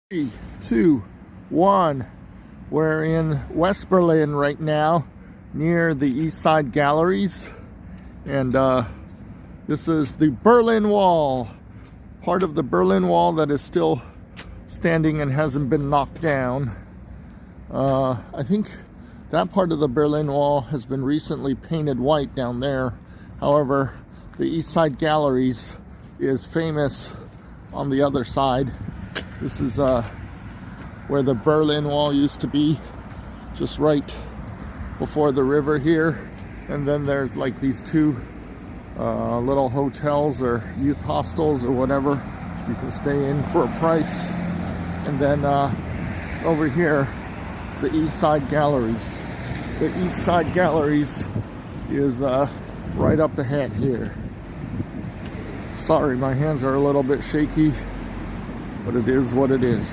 3, 2, 1. We're in West Berlin right now, near the East Side Galleries, and this is the Berlin Wall, part of the Berlin Wall that is still standing and hasn't been knocked down. I think that part of the Berlin Wall has been recently painted white down there. However, the East Side Galleries is famous on the other side. This is where the Berlin Wall used to be, just right before the river here. And then there's like these two little hotels or youth hostels or whatever you can stay in for a price. And then over here is the East Side Galleries. The East Side Galleries is right up ahead here. Sorry, my hands are a little bit shaky, but it is what it is.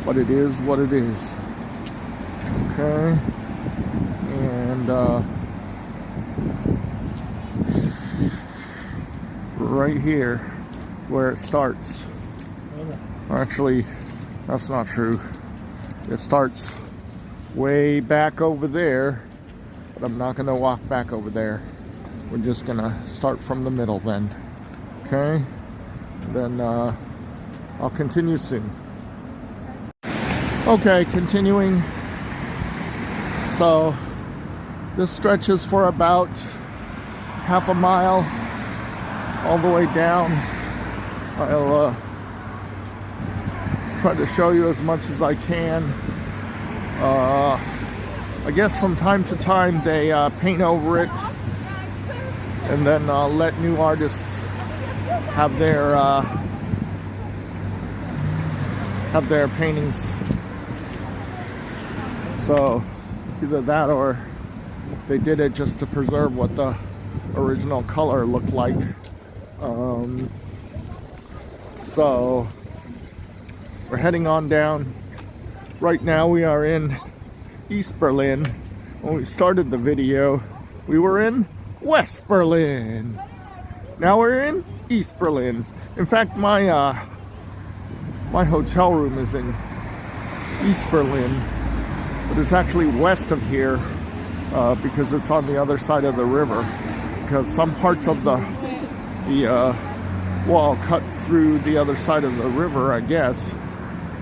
But it is what it is. Okay. And right here where it starts. Actually, that's not true. It starts way back over there, but I'm not gonna walk back over there. We're just gonna start from the middle then. Okay? Then I'll continue soon. Okay, continuing. So this stretches for about half a mile all the way down. I'll try to show you as much as I can. I guess from time to time they paint over it and then let new artists have their paintings. So either that or they did it just to preserve what the original color looked like. So we're heading on down. Right now we are in East Berlin. When we started the video, we were in West Berlin. Now we're in East Berlin. In fact, my hotel room is in East Berlin, but it's actually west of here because it's on the other side of the river. Because some parts of the wall cut through the other side of the river, I guess.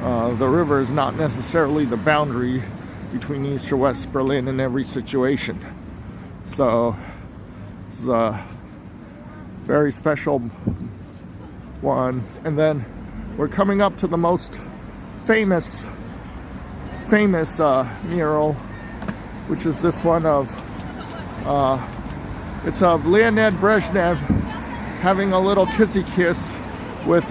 The river is not necessarily the boundary between East or West Berlin in every situation. So it's a very special one. And then we're coming up to the most famous mural, which is this one of it's of Leonid Brezhnev having a little kissy kiss with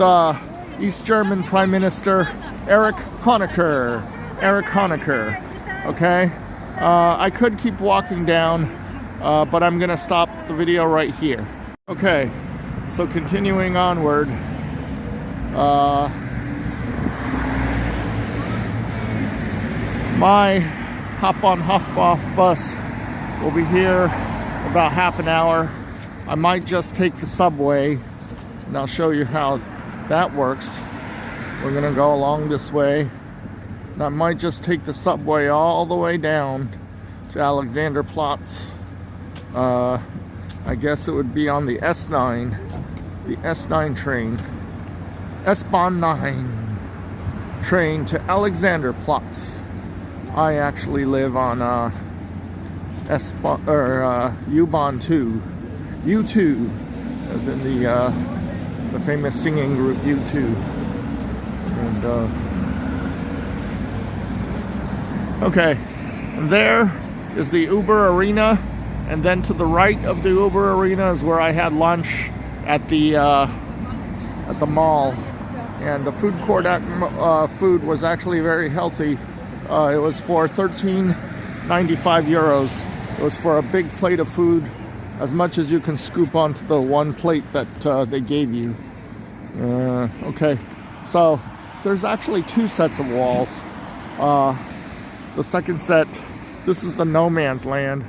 East German Prime Minister Erich Honecker. Okay, I could keep walking down, but I'm gonna stop the video right here. Okay, so continuing onward. My hop-on, hop-off bus will be here about half an hour. I might just take the subway, and I'll show you how that works. We're gonna go along this way, and I might just take the subway all the way down to Alexanderplatz. I guess it would be on the S9, the S9 train, S-Bahn 9 train to Alexanderplatz. I actually live on U-Bahn 2, U2, as in the famous singing group U2. And okay, and there is the Uber Arena, and then to the right of the Uber Arena is where I had lunch at the mall. And the food court food was actually very healthy. It was for 13.95 euros. It was for a big plate of food, as much as you can scoop onto the one plate that they gave you. Okay, so there's actually two sets of walls. The second set, this is the no man's land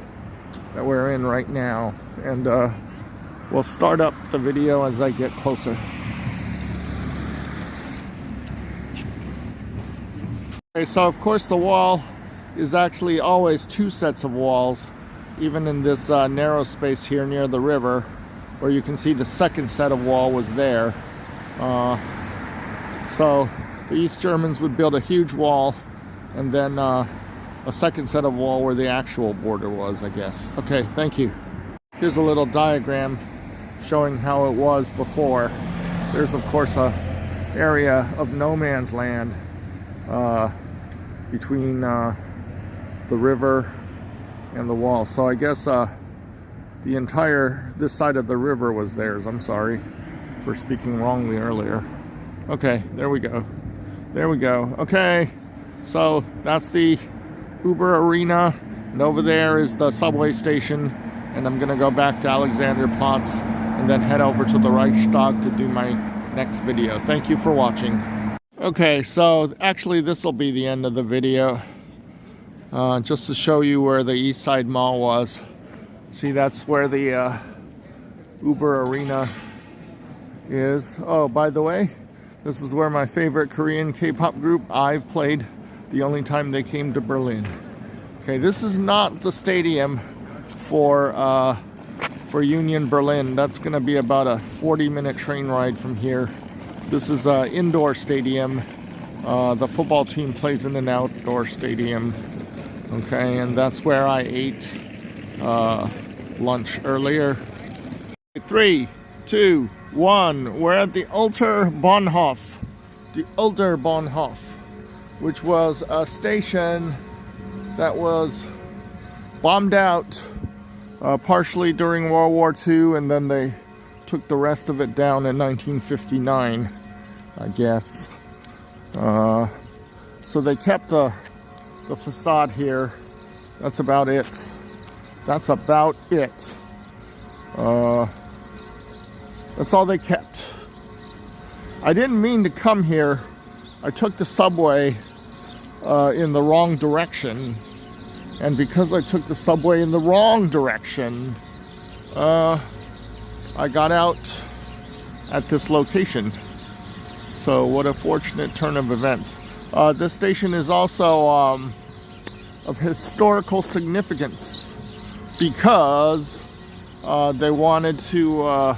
that we're in right now. And we'll start up the video as I get closer. Okay, so of course the wall is actually always two sets of walls, even in this narrow space here near the river, where you can see the second set of wall was there. So the East Germans would build a huge wall, and then a second set of wall where the actual border was, I guess. Okay, thank you. Here's a little diagram showing how it was before. There's of course a area of no man's land between the river and the wall. So I guess the entire this side of the river was theirs. I'm sorry for speaking wrongly earlier. Okay, there we go. There we go. Okay, so that's the Uber Arena, and over there is the subway station, and I'm gonna go back to Alexanderplatz and then head over to the Reichstag to do my next video. Thank you for watching. Okay, so actually this will be the end of the video. Just to show you where the East Side Mall was. See, that's where the Uber Arena is. Oh, by the way, this is where my favorite Korean K-pop group, IVE, played the only time they came to Berlin. Okay, this is not the stadium for Union Berlin. That's going to be about a 40-minute train ride from here. This is an indoor stadium. The football team plays in an outdoor stadium. Okay, and that's where I ate lunch earlier. 3, 2, 1. We're at the Alter Bahnhof. The Alter Bahnhof, which was a station that was bombed out partially during World War II, and then they took the rest of it down in 1959, I guess. So they kept the facade here. That's about it. That's about it. That's all they kept. I didn't mean to come here. I took the subway in the wrong direction, and because I took the subway in the wrong direction, I got out at this location. So what a fortunate turn of events. This station is also of historical significance because they wanted to,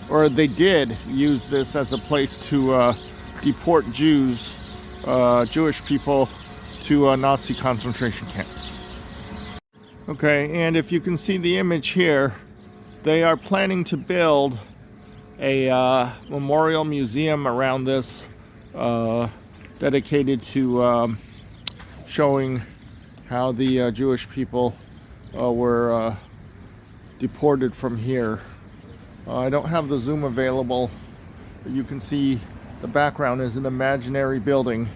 or they did use this as a place to deport Jews, Jewish people, to Nazi concentration camps. Okay, and if you can see the image here, they are planning to build a memorial museum around this, dedicated to showing how the Jewish people were deported from here. I don't have the zoom available, but you can see the background is an imaginary building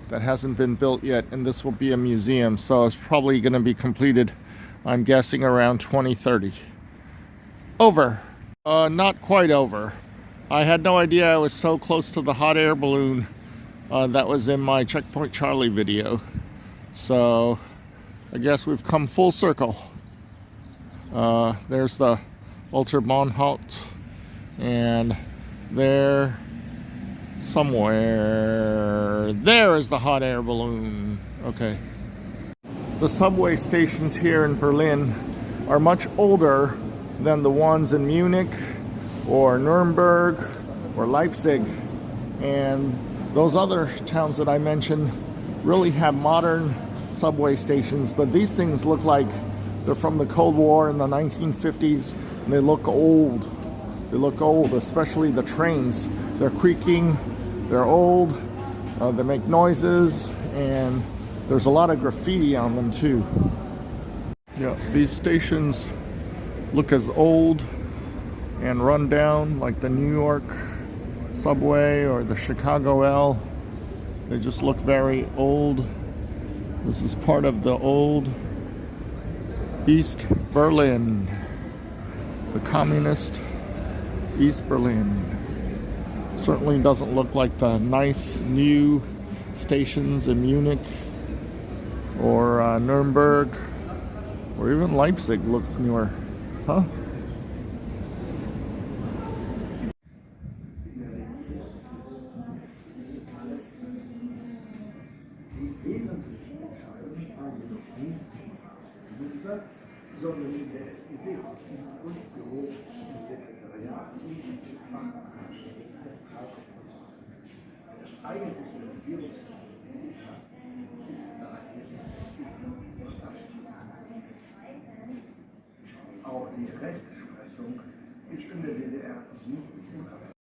that hasn't been built yet, and this will be a museum, so it's probably going to be completed, I'm guessing, around 2030. Over. Not quite over. I had no idea I was so close to the hot air balloon that was in my Checkpoint Charlie video. So I guess we've come full circle. There's the Alter Bahnhof, and there somewhere there is the hot air balloon. Okay. The subway stations here in Berlin are much older than the ones in Munich or Nuremberg or Leipzig, and those other towns that I mentioned really have modern subway stations, but these things look like they're from the Cold War in the 1950s, and they look old. They look old, especially the trains. They're creaking, they're old, they make noises, and there's a lot of graffiti on them too. Yeah, these stations look as old and run down like the New York subway or the Chicago L. They just look very old. This is part of the old East Berlin, the communist East Berlin. Certainly doesn't look like the nice new stations in Munich or Nuremberg, or even Leipzig looks newer, huh? Bundestag, sondern in der SPD im Politbüro, im Sekretariat und im Fachausschuss der Zentralkommission. Das eigentliche Regierungsmitglied ist daher auch die Rechtsprechung ist in der DDR nicht unabhängig.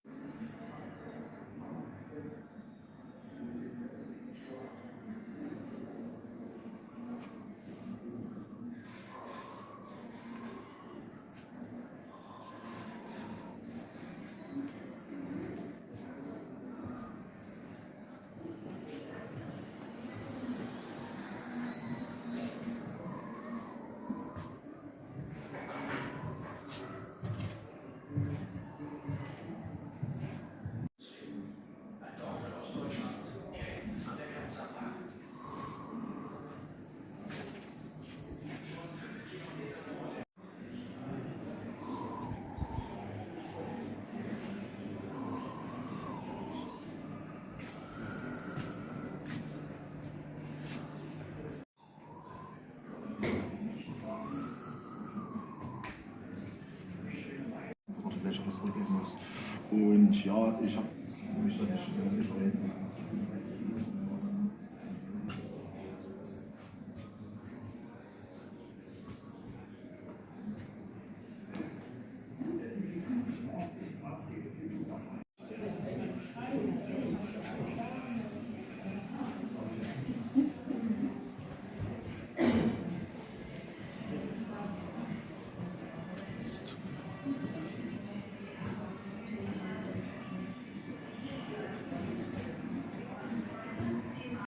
Gesellschaft zurückgeben muss. Und ja, ich habe mich da nicht